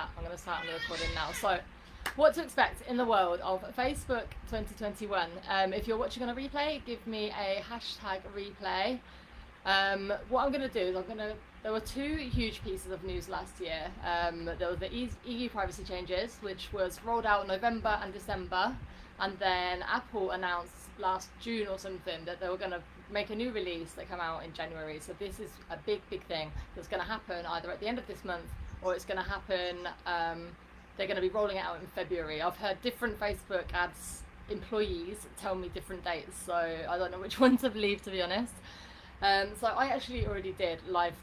that. I'm going to start on the recording now. So, what to expect in the world of Facebook 2021. If you're watching on a replay, give me a hashtag replay. What I'm going to do is there were two huge pieces of news last year. There was the EU privacy changes, which was rolled out November and December, and then Apple announced last June or something that they were going to make a new release that come out in January. So this is a big thing that's going to happen either at the end of this month or it's going to happen, they're going to be rolling it out in February. I've heard different Facebook ads employees tell me different dates, so I don't know which one to believe, to be honest. So I actually already did live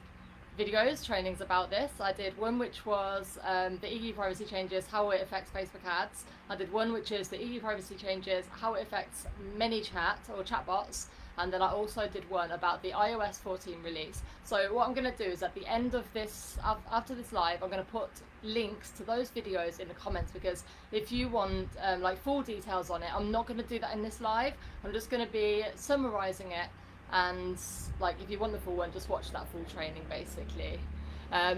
videos, trainings about this. I did one which was the EU privacy changes, how it affects Facebook ads. I did one which is the EU privacy changes, how it affects ManyChat or chatbots. And then I also did one about the iOS 14 release. So what I'm going to do is at the end of this, after this live, I'm going to put links to those videos in the comments, because if you want like full details on it, I'm not going to do that in this live. I'm just going to be summarising it. And like, if you want the full one, just watch that full training basically.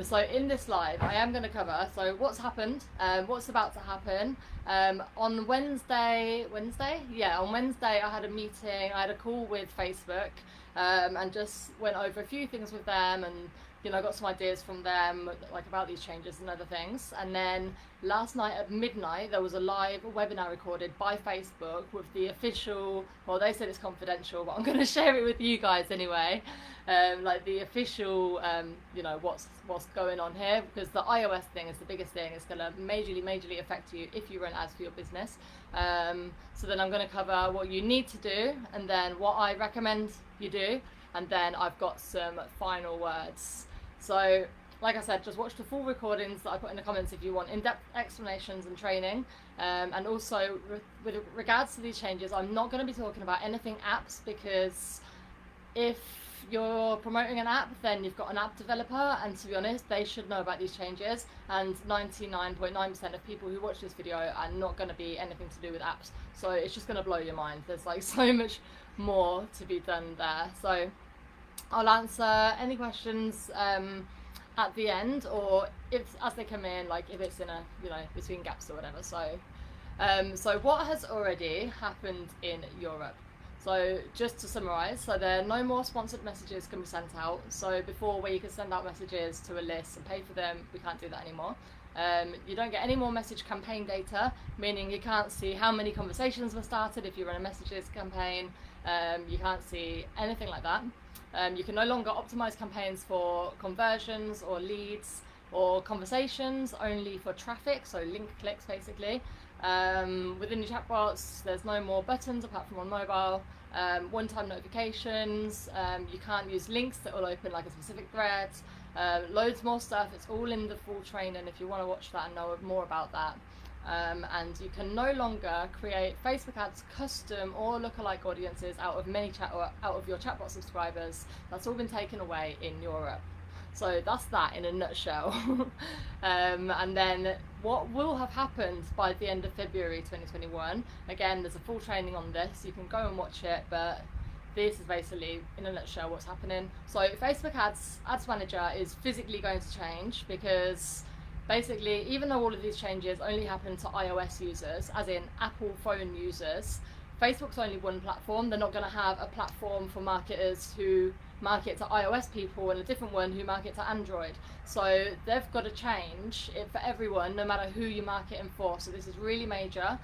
So in this live, I am going to cover what's happened, what's about to happen. On Wednesday, I had a meeting, I had a call with Facebook, and just went over a few things with them, and I got some ideas from them, like about these changes and other things. And then last night at midnight, there was a live webinar recorded by Facebook with the official, well, they said it's confidential, but I'm going to share it with you guys anyway. Like the official, what's going on here, because the iOS thing is the biggest thing. It's going to majorly affect you if you run ads for your business. So then I'm going to cover what you need to do, and then what I recommend you do, and then I've got some final words. So, like I said, just watch the full recordings that I put in the comments if you want in-depth explanations and training. And also, with regards to these changes, I'm not going to be talking about anything apps, because if you're promoting an app, then you've got an app developer, and to be honest, they should know about these changes, and 99.9% of people who watch this video are not going to be anything to do with apps. So it's just going to blow your mind. There's like so much more to be done there. So I'll answer any questions at the end, or as they come in, like if it's in a between gaps or whatever. So what has already happened in Europe? So just to summarise, there are no more sponsored messages can be sent out. So before, where you could send out messages to a list and pay for them, we can't do that anymore. You don't get any more message campaign data, meaning you can't see how many conversations were started if you run a messages campaign. You can't see anything like that. You can no longer optimize campaigns for conversions or leads or conversations, only for traffic, so link clicks basically. Within your chatbots, there's no more buttons apart from on mobile. One-time notifications. You can't use links that will open like a specific thread. Loads more stuff. It's all in the full training if you want to watch that and know more about that. And you can no longer create Facebook ads custom or lookalike audiences out of ManyChat or out of your chatbot subscribers. That's all been taken away in Europe. So that's that in a nutshell. And then what will have happened by the end of February 2021, again, there's a full training on this, you can go and watch it, but this is basically in a nutshell what's happening. So Facebook Ads Manager is physically going to change, because basically, even though all of these changes only happen to iOS users, as in Apple phone users, Facebook's only one platform. They're not going to have a platform for marketers who market to iOS people and a different one who market to Android. So they've got to change it for everyone, no matter who you're marketing for. So this is really major.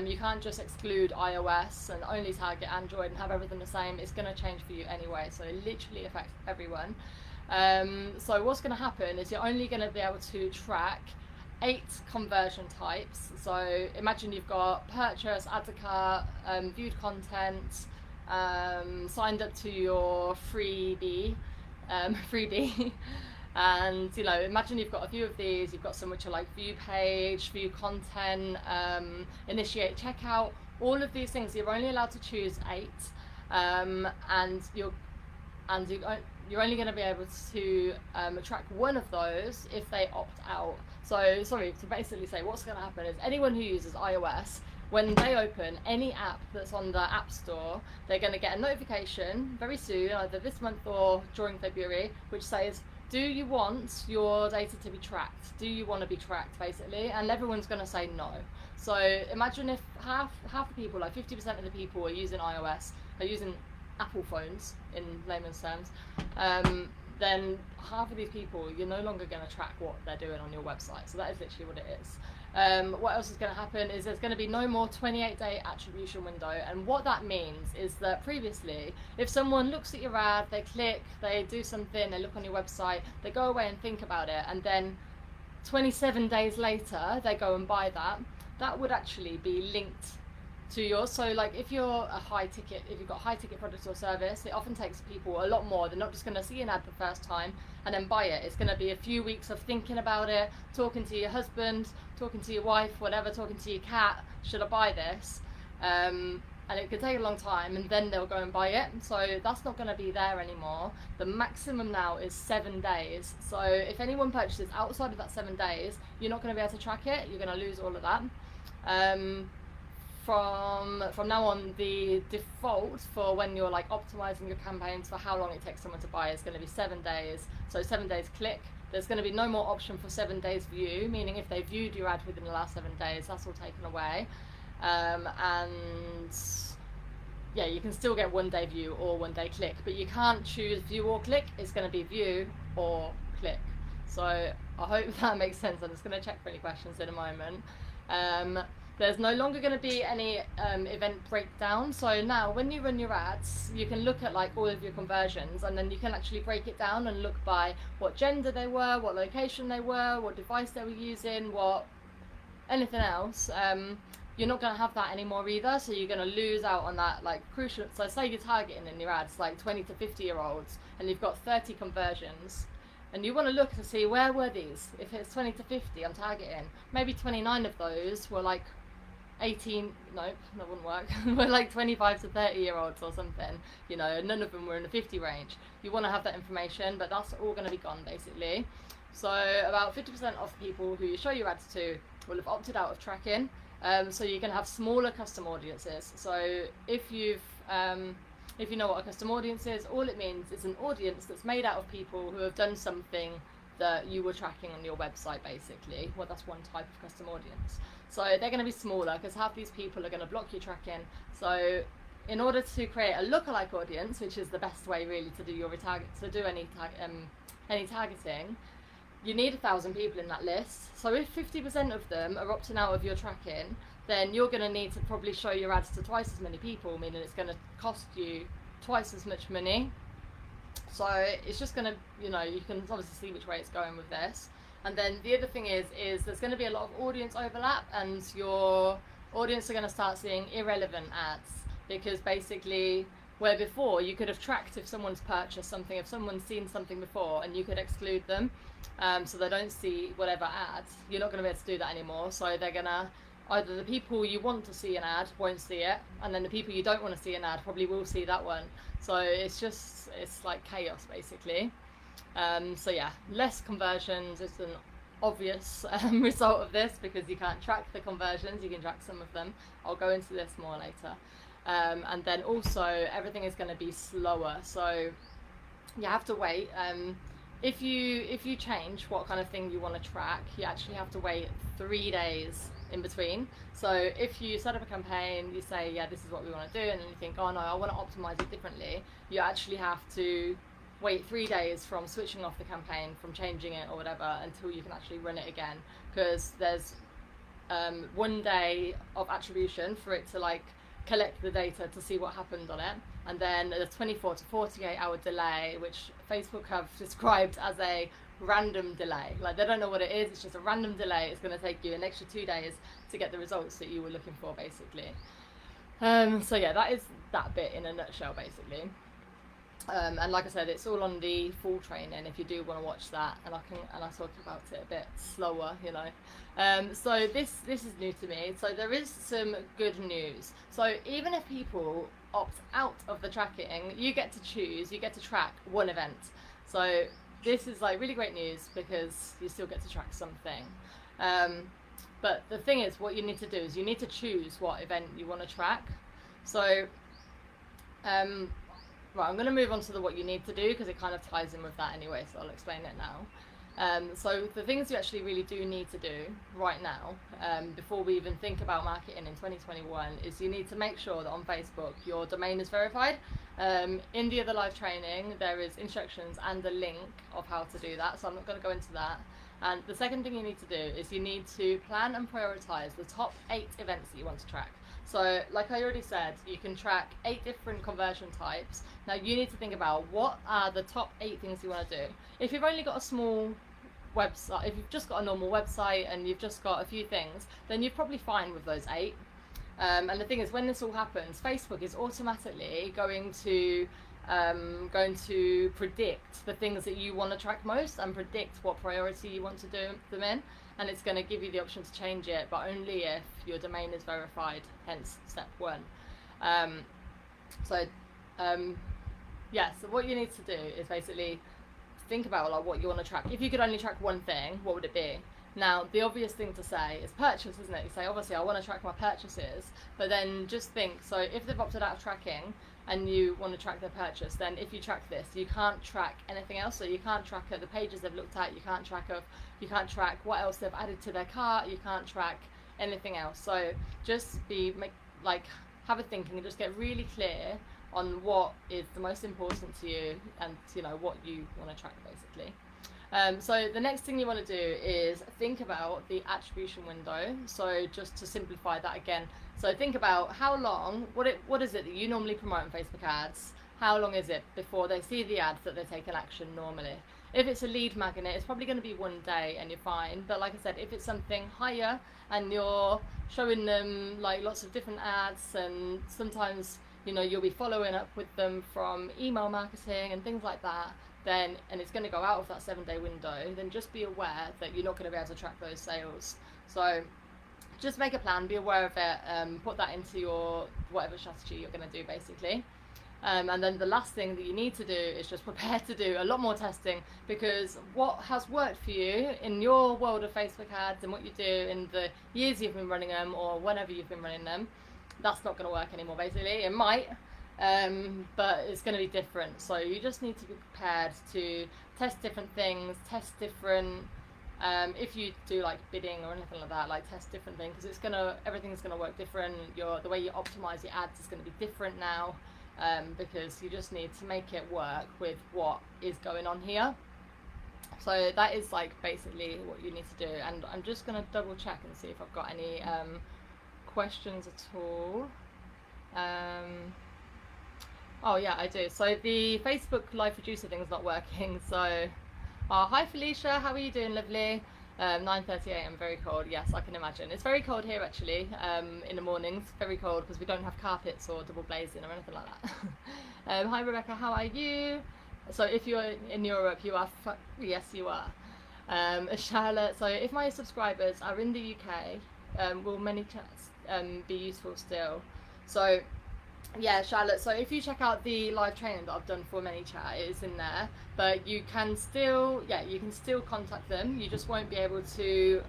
You can't just exclude iOS and only target Android and have everything the same. It's going to change for you anyway. So it literally affects everyone. So what's going to happen is you're only going to be able to track 8 conversion types. So imagine you've got purchase, add to cart, viewed content, signed up to your freebie, and imagine you've got a few of these. You've got some which are like view page, view content, initiate checkout. All of these things, you're only allowed to choose 8, and you're only going to be able to track one of those if they opt out. So, sorry, to basically say what's going to happen is anyone who uses iOS, when they open any app that's on the App Store, they're going to get a notification very soon, either this month or during February, which says do you want your data to be tracked? Do you want to be tracked, basically? And everyone's going to say no. So imagine if half the people, like 50% of the people are using iOS, are using Apple phones in layman's terms, then half of these people, you're no longer going to track what they're doing on your website. So that is literally what it is. What else is going to happen is there's going to be no more 28-day attribution window. And what that means is that previously, if someone looks at your ad, they click, they do something, they look on your website, they go away and think about it, and then 27 days later, they go and buy that, that would actually be linked to yours. So like if you've got a high ticket product or service, it often takes people a lot more. They're not just going to see an ad the first time and then buy it. It's going to be a few weeks of thinking about it, talking to your husband, talking to your wife, whatever, talking to your cat, should I buy this? And it could take a long time, and then they'll go and buy it. So that's not going to be there anymore. The maximum now is 7 days. So if anyone purchases outside of that 7 days, you're not going to be able to track it. You're going to lose all of that. From now on, the default for when you're like optimizing your campaigns for how long it takes someone to buy is going to be 7 days. So 7 days click. There's going to be no more option for 7 days view, meaning if they viewed your ad within the last 7 days, that's all taken away. And yeah, you can still get 1 day view or 1 day click, but you can't choose view or click. It's going to be view or click. So I hope that makes sense. I'm just going to check for any questions in a moment. There's no longer going to be any event breakdown. So now when you run your ads, you can look at like all of your conversions, and then you can actually break it down and look by what gender they were, what location they were, what device they were using, what anything else. You're not going to have that anymore either, so you're going to lose out on that like crucial. So say you're targeting in your ads like 20 to 50 year olds, and you've got 30 conversions, and you want to look to see where were these. If it's 20 to 50 I'm targeting, maybe 29 of those were like 18, nope, that wouldn't work, we're like 25 to 30 year olds or something, you know, none of them were in the 50 range. You want to have that information, but that's all going to be gone basically. So about 50% of people who you show your ads to will have opted out of tracking. So you can have smaller custom audiences. So if you know what a custom audience is, all it means is an audience that's made out of people who have done something that you were tracking on your website basically. Well, that's one type of custom audience. So they're going to be smaller because half these people are going to block your tracking. So in order to create a lookalike audience, which is the best way really to do your any targeting, you need 1,000 people in that list. So if 50% of them are opting out of your tracking, then you're going to need to probably show your ads to twice as many people, meaning it's going to cost you twice as much money. So it's just going to, you know, you can obviously see which way it's going with this. And then the other thing is there's going to be a lot of audience overlap, and your audience are going to start seeing irrelevant ads, because basically where before you could have tracked if someone's purchased something, if someone's seen something before, and you could exclude them so they don't see whatever ads, you're not going to be able to do that anymore. So they're going to, either the people you want to see an ad won't see it, and then the people you don't want to see an ad probably will see that one. So it's like chaos basically. So yeah, less conversions is an obvious result of this, because you can't track the conversions. You can track some of them. I'll go into this more later. And then also everything is going to be slower, so you have to wait. If you change what kind of thing you want to track, you actually have to wait 3 days in between. So if you set up a campaign, you say, yeah, this is what we want to do, and then you think, oh no, I want to optimize it differently, you actually have to wait 3 days from switching off the campaign, from changing it or whatever, until you can actually run it again, because there's 1 day of attribution for it to like collect the data to see what happened on it, and then a 24 to 48 hour delay, which Facebook have described as a random delay. Like, they don't know what it is, it's just a random delay. It's going to take you an extra 2 days to get the results that you were looking for basically. So yeah, that is that bit in a nutshell basically. And like I said, it's all on the full training if you do want to watch that, and I talk about it a bit slower, you know. So this is new to me. So there is some good news. So even if people opt out of the tracking, you get to choose, you get to track one event. So this is like really great news, because you still get to track something. But the thing is, what you need to do is you need to choose what event you want to track. So right, I'm going to move on to what you need to do because it kind of ties in with that anyway, so I'll explain it now. So the things you actually really do need to do right now, before we even think about marketing in 2021, is you need to make sure that on Facebook your domain is verified. In the other live training there is instructions and a link of how to do that, so I'm not going to go into that. And the second thing you need to do is you need to plan and prioritize the top 8 events that you want to track. So like I already said, you can track 8 different conversion types. Now you need to think about what are the top 8 things you want to do. If you've only got a small website, if you've just got a normal website and you've just got a few things, then you're probably fine with those 8. And the thing is, when this all happens, Facebook is automatically going to predict the things that you want to track most and predict what priority you want to do them in, and it's going to give you the option to change it, but only if your domain is verified, hence step 1. So what you need to do is basically think about like what you want to track. If you could only track one thing, what would it be? Now, the obvious thing to say is purchase, isn't it? You say, obviously, I want to track my purchases, but then just think, so if they've opted out of tracking and you want to track their purchase, then if you track this, you can't track anything else. So you can't track the pages they've looked at, you can't track what else they've added to their cart, you can't track anything else. So just have a thinking and just get really clear on what is the most important to you and what you want to track basically. So the next thing you want to do is think about the attribution window. So just to simplify that again, so think about how long, what is it that you normally promote on Facebook ads, how long is it before they see the ads that they take an action normally. If it's a lead magnet, it's probably going to be 1 day and you're fine, but like I said, if it's something higher and you're showing them like lots of different ads, and sometimes you'll be following up with them from email marketing and things like that, then, and it's going to go out of that 7-day window, then just be aware that you're not going to be able to track those sales. So just make a plan, be aware of it, put that into your whatever strategy you're going to do basically. And then the last thing that you need to do is just prepare to do a lot more testing, because what has worked for you in your world of Facebook ads and what you do in the years you've been running them or whenever you've been running them, that's not going to work anymore basically. It might, but it's going to be different. So you just need to be prepared to test different things, test different, if you do like bidding or anything like that, like test different things, because everything's going to work different. The way you optimize your ads is going to be different now, because you just need to make it work with what is going on here. So that is like basically what you need to do, and I'm just going to double check and see if I've got any questions at all. Oh yeah, I do. So the Facebook live producer thing is not working. So, hi Felicia, how are you doing, lovely? 9:30 a.m. very cold. Yes, I can imagine. It's very cold here actually. In the mornings, very cold because we don't have carpets or double glazing or anything like that. Hi Rebecca, how are you? So if you're in Europe, you are. Yes, you are. Charlotte. So if my subscribers are in the UK, will many chats be useful still? So. Yeah, Charlotte, so if you check out the live training that I've done for ManyChat, it is in there, but you can still contact them. You just won't be able to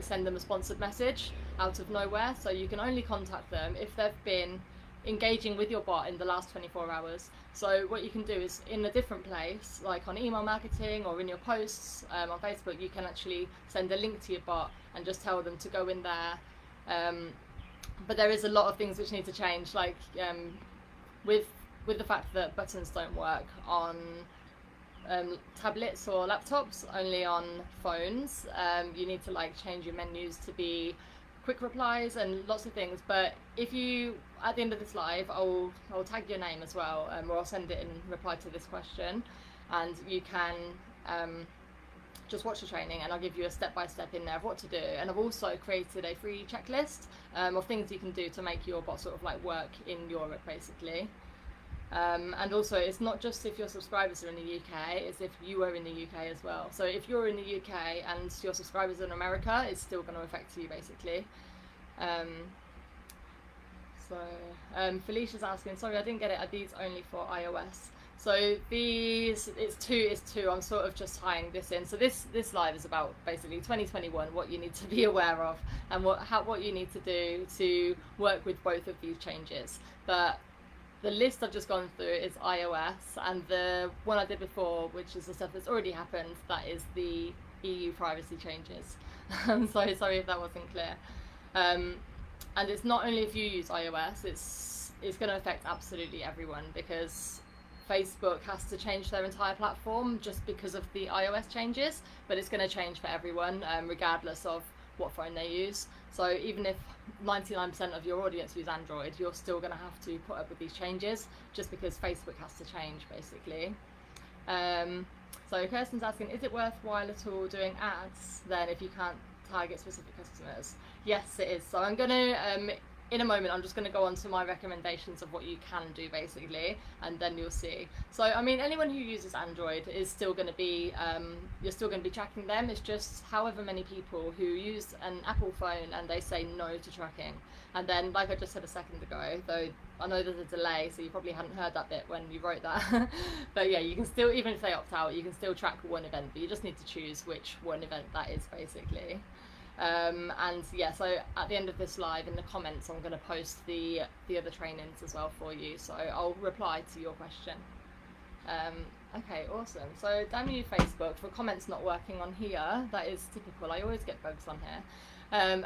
send them a sponsored message out of nowhere. So you can only contact them if they've been engaging with your bot in the last 24 hours. So what you can do is, in a different place, like on email marketing or in your posts on Facebook, you can actually send a link to your bot and just tell them to go in there. But there is a lot of things which need to change, like with the fact that buttons don't work on tablets or laptops, only on phones. You need to change your menus to be quick replies and lots of things. But if you, at the end of this live, I'll tag your name as well, or I'll send it in reply to this question, and you can just watch the training and I'll give you a step-by-step in there of what to do. And I've also created a free checklist of things you can do to make your bot sort of work in Europe basically. And also, it's not just if your subscribers are in the UK, it's if you are in the UK as well. So if you're in the UK and your subscribers are in America, it's still going to affect you basically. Felicia's asking, sorry I didn't get it, are these only for iOS? So these, it's two. I'm sort of just tying this in. So this live is about basically 2021, what you need to be aware of, and what you need to do to work with both of these changes. But the list I've just gone through is iOS, and the one I did before, which is the stuff that's already happened, that is the EU privacy changes. I'm so sorry if that wasn't clear. And it's not only if you use iOS, it's going to affect absolutely everyone, because Facebook has to change their entire platform just because of the iOS changes, but it's going to change for everyone, regardless of what phone they use. So even if 99% of your audience use Android, you're still going to have to put up with these changes just because Facebook has to change, basically. So Kirsten's asking, is it worthwhile at all doing ads then if you can't target specific customers? Yes, it is. So I'm going to, in a moment, I'm just going to go on to my recommendations of what you can do, basically, and then you'll see. So, I mean, anyone who uses Android is still going to be, you're still going to be tracking them. It's just however many people who use an Apple phone and they say no to tracking. And then, like I just said a second ago, though I know there's a delay, so you probably hadn't heard that bit when you wrote that. But yeah, you can still, even if they opt out, you can still track one event, but you just need to choose which one event that is, basically. And yeah, so at the end of this live, in the comments, I'm going to post the other trainings as well for you, so I'll reply to your question. Okay, awesome. So damn you, Facebook, for comments not working on here. That is typical. I always get bugs on here.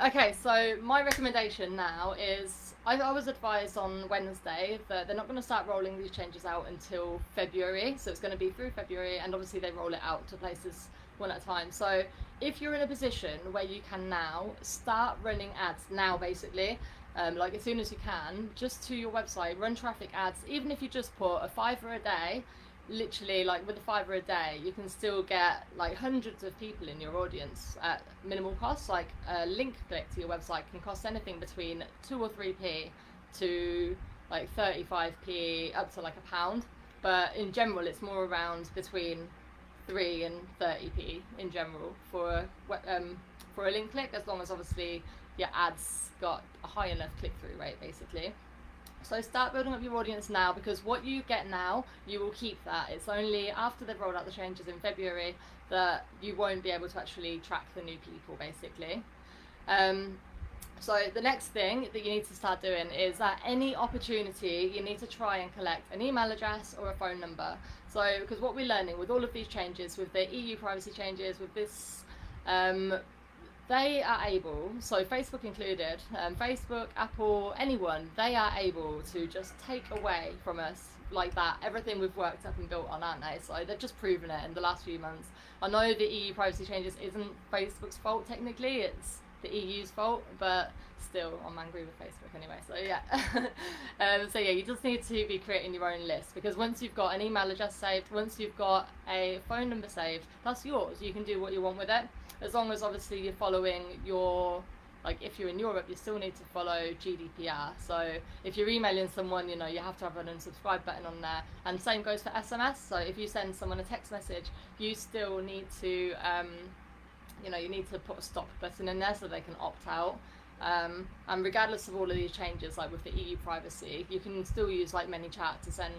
Okay, so my recommendation now is, I was advised on Wednesday that they're not going to start rolling these changes out until February, so it's going to be through February, and obviously they roll it out to places one at a time. So if you're in a position where you can now start running ads now, basically, like as soon as you can, just to your website, run traffic ads. Even if you just put a $5 a day, literally, like with a $5 a day, you can still get like hundreds of people in your audience at minimal cost. Like a link click to your website can cost anything between 2 or 3p to like 35p up to like £1. But in general, it's more around between 3 and 30p in general for a link click, as long as obviously your ads got a high enough click-through rate, basically. So start building up your audience now, because what you get now, you will keep that. It's only after they've rolled out the changes in February that you won't be able to actually track the new people, basically. So the next thing that you need to start doing is that any opportunity, you need to try and collect an email address or a phone number. So, because what we're learning with all of these changes, with the EU privacy changes, with this, they are able, so Facebook included, Facebook, Apple, anyone, they are able to just take away from us like that everything we've worked up and built on, aren't they? So they've just proven it in the last few months. I know the EU privacy changes isn't Facebook's fault technically, it's the EU's fault, but still I'm angry with Facebook anyway, so yeah. So yeah, you just need to be creating your own list, because once you've got an email address saved, once you've got a phone number saved, that's yours. You can do what you want with it, as long as obviously you're following your, like if you're in Europe, you still need to follow GDPR. So if you're emailing someone, you know, you have to have an unsubscribe button on there, and same goes for SMS. So if you send someone a text message, you still need to you know, you need to put a stop button in there so they can opt out. And regardless of all of these changes, like with the EU privacy, you can still use like ManyChat to send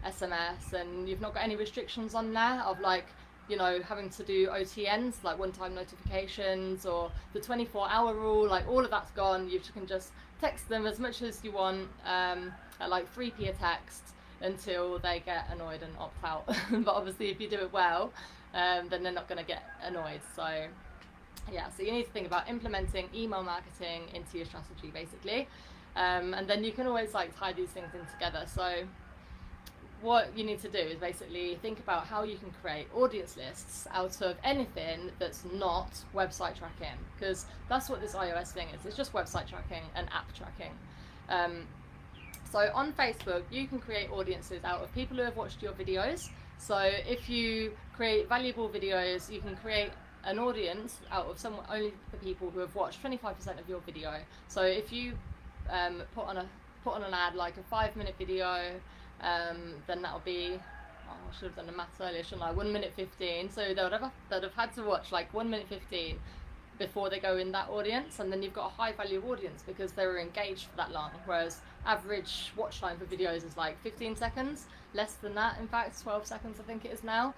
SMS, and you've not got any restrictions on there of like, you know, having to do OTNs, like one-time notifications, or the 24-hour rule. Like all of that's gone. You can just text them as much as you want at like 3p a text until they get annoyed and opt out. But obviously if you do it well, then they're not going to get annoyed. So yeah, so you need to think about implementing email marketing into your strategy, basically, and then you can always like tie these things in together. So what you need to do is basically think about how you can create audience lists out of anything that's not website tracking, because that's what this iOS thing is. It's just website tracking and app tracking. So on Facebook, you can create audiences out of people who have watched your videos. So if you create valuable videos, you can create an audience out of only the people who have watched 25% of your video. So if you put on an ad like a 5-minute video, then that'll be, I should have done the maths earlier, shouldn't I? 1 minute 15. So they'd have had to watch like 1 minute 15 before they go in that audience, and then you've got a high value audience because they were engaged for that long. Whereas average watch time for videos is like 15 seconds, less than that, in fact, 12 seconds I think it is now.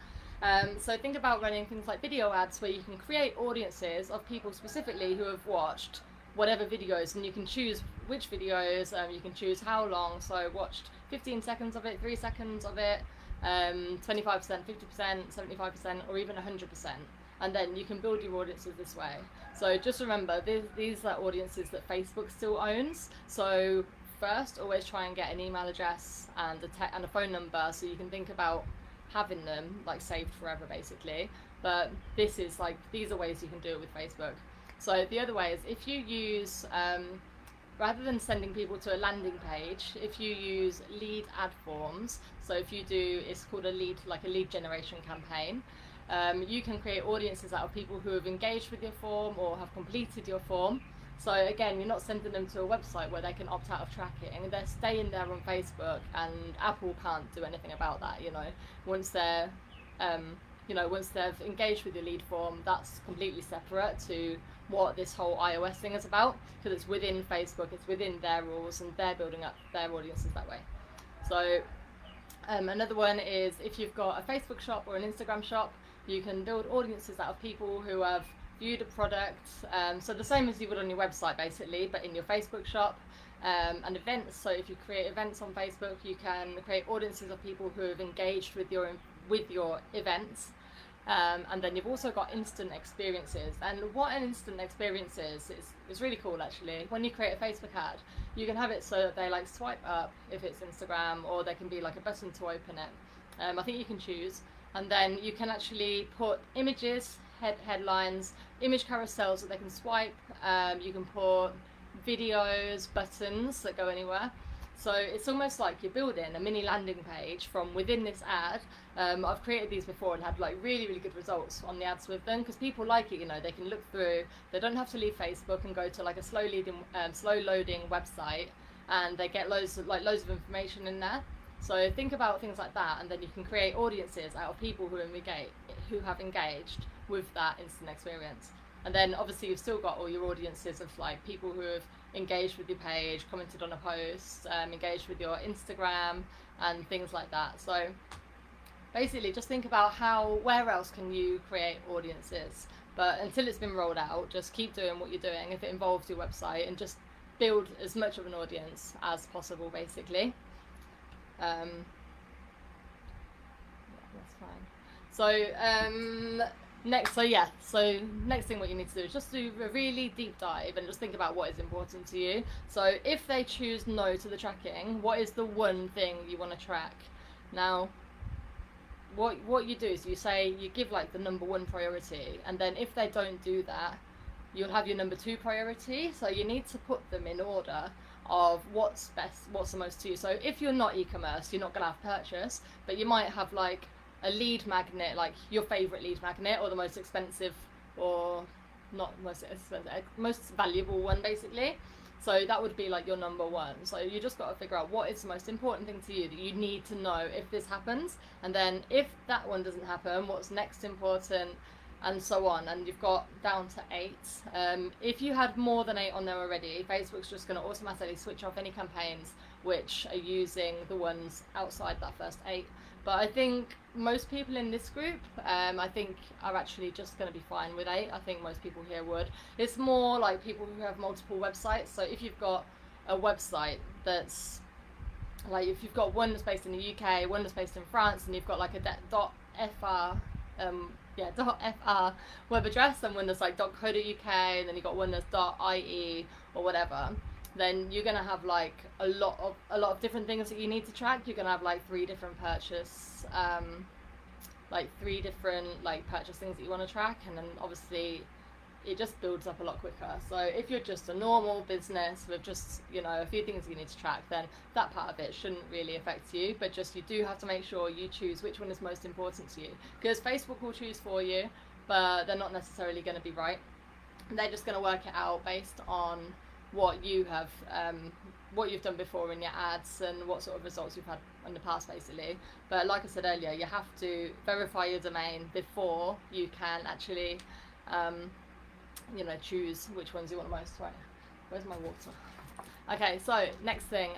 So think about running things like video ads where you can create audiences of people specifically who have watched whatever videos, and you can choose which videos, you can choose how long. So watched 15 seconds of it, 3 seconds of it, 25%, 50%, 75%, or even 100%. And then you can build your audiences this way. So just remember, these are audiences that Facebook still owns. So first, always try and get an email address and a phone number, so you can think about having them like saved forever, basically. But these are ways you can do it with Facebook. So the other way is if you use, rather than sending people to a landing page, if you use lead ad forms, so if you do, it's called a lead generation campaign, you can create audiences out of people who have engaged with your form or have completed your form. So again, you're not sending them to a website where they can opt out of tracking. They're staying there on Facebook, and Apple can't do anything about that. Once they're once they've engaged with your lead form, that's completely separate to what this whole iOS thing is about, because it's within Facebook, it's within their rules, and they're building up their audiences that way. So another one is if you've got a Facebook shop or an Instagram shop, you can build audiences out of people who have viewed a product, so the same as you would on your website basically, but in your Facebook shop. And events, so if you create events on Facebook, you can create audiences of people who have engaged with your events. And then you've also got instant experiences. And what an instant experience is really cool actually. When you create a Facebook ad, you can have it so that they like swipe up if it's Instagram, or there can be like a button to open it. I think you can choose. And then you can actually put images, headlines, image carousels that they can swipe. You can put videos, buttons that go anywhere. So it's almost like you're building a mini landing page from within this ad. I've created these before and had like really, really good results on the ads with them, because people like it. They can look through. They don't have to leave Facebook and go to like a slow loading website, and they get loads of information in there. So think about things like that, and then you can create audiences out of people who have engaged with that instant experience. And then obviously you've still got all your audiences of like people who have engaged with your page, commented on a post, engaged with your Instagram and things like that. So basically just think about where else can you create audiences. But until it's been rolled out, just keep doing what you're doing if it involves your website, and just build as much of an audience as possible basically. That's fine. So next thing what you need to do is just do a really deep dive and just think about what is important to you. So if they choose no to the tracking, what is the one thing you want to track? Now what you do is you give like the number one priority, and then if they don't do that, you'll have your number two priority. So you need to put them in order of what's the most to you. So if you're not e-commerce, you're not going to have purchase, but you might have like a lead magnet, like your favorite lead magnet, or the most expensive, or not most expensive, most valuable one basically. So that would be like your number one. So you just got to figure out what is the most important thing to you that you need to know if this happens, and then if that one doesn't happen, what's next important, and so on. And you've got down to 8. If you had more than 8 on there already, Facebook's just going to automatically switch off any campaigns which are using the ones outside that first 8. But I think most people in this group, I think, are actually just going to be fine with 8. I think most people here would. It's more like people who have multiple websites. So if you've got a website that's like, if you've got one that's based in the UK, one that's based in France, and you've got like a .fr web address, and one that's like .co.uk, and then you've got one that's .ie or whatever, then you're gonna have like a lot of different things that you need to track. You're gonna have like 3 different purchase, purchase things that you want to track, and then obviously it just builds up a lot quicker. So if you're just a normal business with just a few things you need to track, then that part of it shouldn't really affect you. But just you do have to make sure you choose which one is most important to you, because Facebook will choose for you, but they're not necessarily going to be right. They're just going to work it out based on what you have, what you've done before in your ads, and what sort of results you've had in the past basically. But like I said earlier, you have to verify your domain before you can actually choose which ones you want the most. Right, where's my water? Okay, so next thing,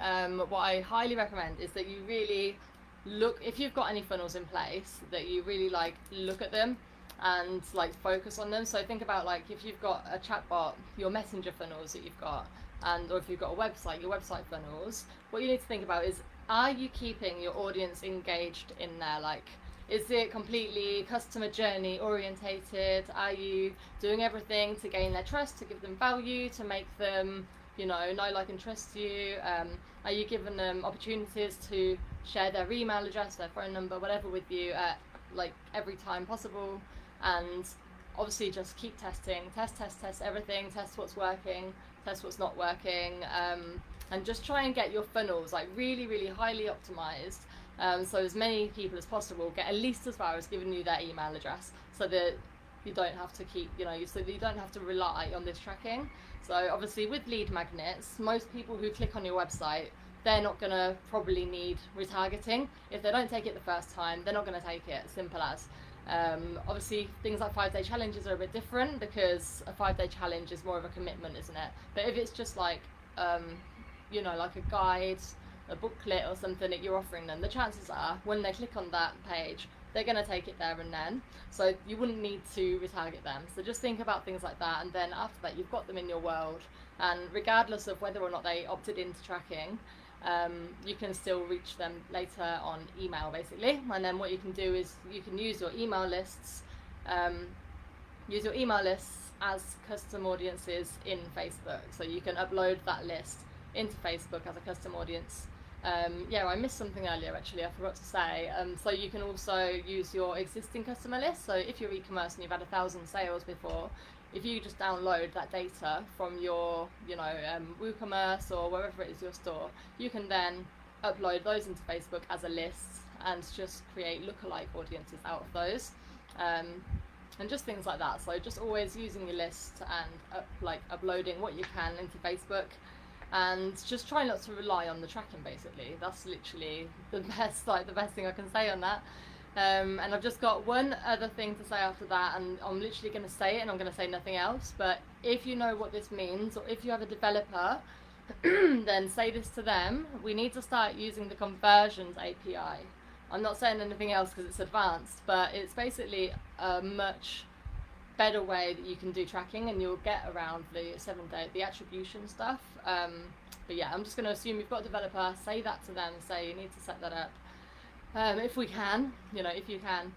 what I highly recommend is that you really look, if you've got any funnels in place, that you really look at them. and like focus on them. So think about like if you've got a chatbot, your messenger funnels that you've got, and or if you've got a website, your website funnels. What you need to think about is, are you keeping your audience engaged in there? Like, is it completely customer journey orientated? Are you doing everything to gain their trust, to give them value, to make them, know, like, and trust you? Are you giving them opportunities to share their email address, their phone number, whatever with you at like every time possible? And obviously just keep testing, test everything, test what's working, test what's not working, and just try and get your funnels like really highly optimized, so as many people as possible get at least as far as giving you their email address, so that you don't have to keep, so that you don't have to rely on this tracking. So obviously with lead magnets, most people who click on your website, they're not going to probably need retargeting. If they don't take it the first time, they're not going to take it, simple as. Obviously things like 5-day challenges are a bit different, because a 5-day challenge is more of a commitment, isn't it? But if it's just like, like a guide, a booklet or something that you're offering them, the chances are when they click on that page, they're going to take it there and then. So you wouldn't need to retarget them. So just think about things like that, and then after that you've got them in your world, and regardless of whether or not they opted into tracking, you can still reach them later on email, basically. And then what you can do is you can use your email lists, as custom audiences in Facebook. So you can upload that list into Facebook as a custom audience. I missed something earlier, actually, I forgot to say. So you can also use your existing customer list. So if you're e-commerce and you've had 1,000 sales before, if you just download that data from your, WooCommerce or wherever it is your store, you can then upload those into Facebook as a list and just create lookalike audiences out of those, and just things like that. So just always using your list and uploading what you can into Facebook, and just try not to rely on the tracking, basically. That's literally the best thing I can say on that. And I've just got one other thing to say after that, and I'm literally going to say it and I'm going to say nothing else. But if you know what this means, or if you have a developer, then say this to them: we need to start using the conversions API. I'm not saying anything else because it's advanced, but it's basically a much better way that you can do tracking, and you'll get around the 7-day, the attribution stuff. But yeah, I'm just going to assume you've got a developer, say that to them, say you need to set that up. If we can, if you can,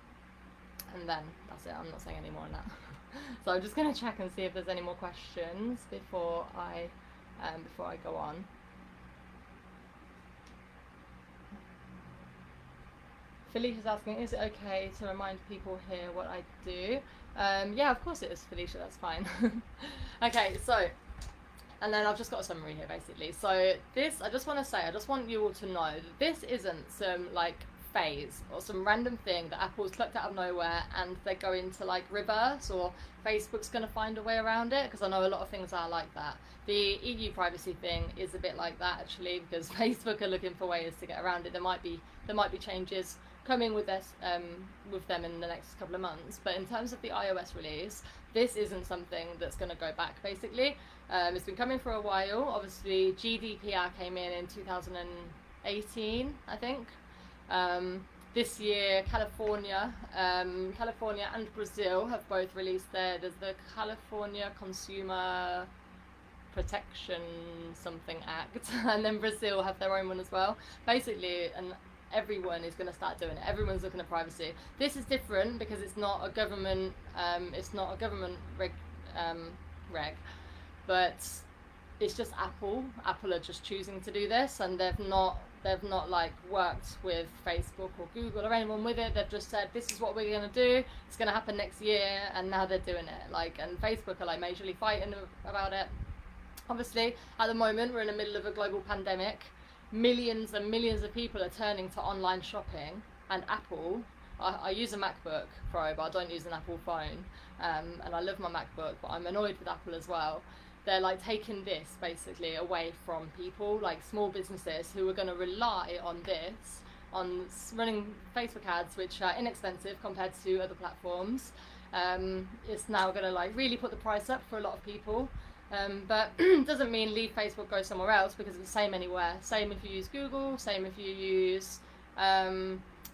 and then that's it. I'm not saying any more on that. So I'm just going to check and see if there's any more questions before I go on. Felicia's asking, is it okay to remind people here what I do? Yeah, of course it is, Felicia, that's fine. Okay, so, and then I've just got a summary here, basically. So this, I just want you all to know that this isn't some phase or some random thing that Apple's plucked out of nowhere and they're going to reverse, or Facebook's going to find a way around it, because I know a lot of things are like that. The EU privacy thing is a bit like that, actually, because Facebook are looking for ways to get around it. There might be changes coming with this with them in the next couple of months, but in terms of the iOS release, this isn't something that's going to go back, basically. It's been coming for a while. Obviously GDPR came in 2018, I think. This year California and Brazil have both released there's the California Consumer Protection something Act, and then Brazil have their own one as well, basically, and everyone is going to start doing it. Everyone's looking at privacy. This is different because it's not a government reg, but it's just Apple are just choosing to do this, and they've not worked with Facebook or Google or anyone with it. They've just said, this is what we're going to do, it's going to happen next year, and now they're doing it. And Facebook are majorly fighting about it. Obviously at the moment we're in the middle of a global pandemic. Millions and millions of people are turning to online shopping, and Apple, I use a MacBook Pro, but I don't use an Apple phone, and I love my MacBook, but I'm annoyed with Apple as well. They're taking this basically away from people, small businesses who are going to rely on this, on running Facebook ads, which are inexpensive compared to other platforms. It's now going to really put the price up for a lot of people. But doesn't mean leave Facebook, go somewhere else, because it's the same anywhere. Same if you use Google, same if you use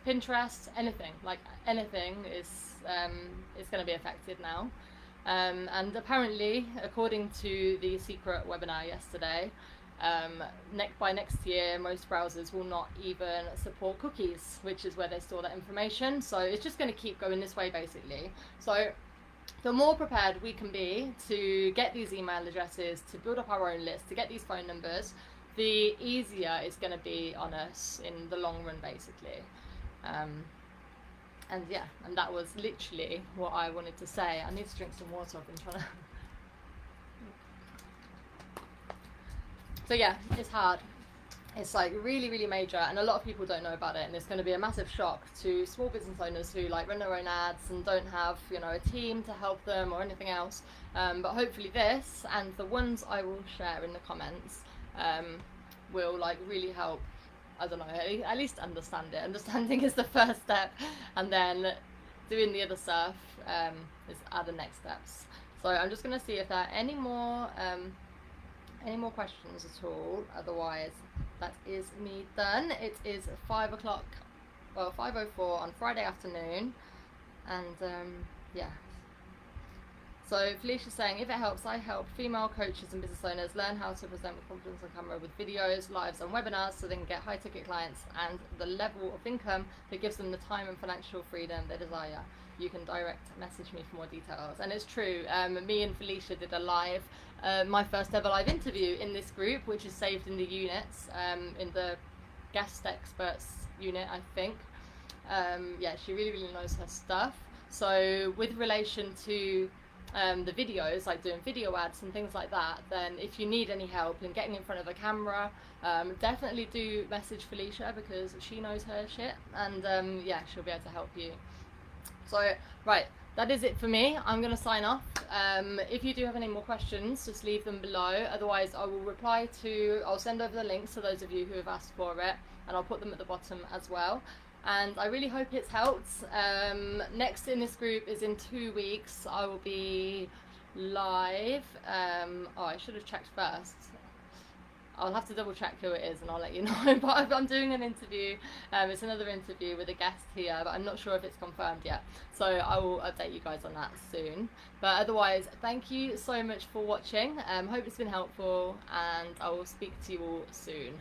Pinterest, anything, like anything is going to be affected now. And apparently, according to the secret webinar yesterday, by next year, most browsers will not even support cookies, which is where they store that information. So it's just going to keep going this way, basically. So the more prepared we can be to get these email addresses, to build up our own list, to get these phone numbers, the easier it's going to be on us in the long run, basically. And yeah, and that was literally what I wanted to say. I need to drink some water. I've been trying to. So yeah, it's hard. It's like really, really major, and a lot of people don't know about it, and it's going to be a massive shock to small business owners who like run their own ads and don't have, you know, a team to help them or anything else. But hopefully this and the ones I will share in the comments will like really help. I don't know, at least understand it. Understanding is the first step, and then doing the other stuff are the next steps. So I'm just going to see if there are any more questions at all. Otherwise, that is me done. It is 5 o'clock, well, 5:04 on Friday afternoon, and yeah. So Felicia's saying, if it helps, I help female coaches and business owners learn how to present with confidence on camera with videos, lives and webinars so they can get high ticket clients and the level of income that gives them the time and financial freedom they desire. You can direct message me for more details. And it's true, me and Felicia did a live, my first ever live interview in this group, which is saved in the units, in the guest experts unit, I think. Yeah, she really, really knows her stuff. So with relation to the videos, like doing video ads and things like that, then if you need any help in getting in front of a camera, definitely do message Felicia, because she knows her shit, and yeah, she'll be able to help you. So right, that is it for me. I'm going to sign off. If you do have any more questions, just leave them below. Otherwise, I'll send over the links to those of you who have asked for it, and I'll put them at the bottom as well. And I really hope it's helped. Next in this group is in 2 weeks. I will be live. Oh, I should have checked first. I'll have to double check who it is and I'll let you know. But I'm doing an interview. It's another interview with a guest here, but I'm not sure if it's confirmed yet. So I will update you guys on that soon. But otherwise, thank you so much for watching. Hope it's been helpful, and I will speak to you all soon.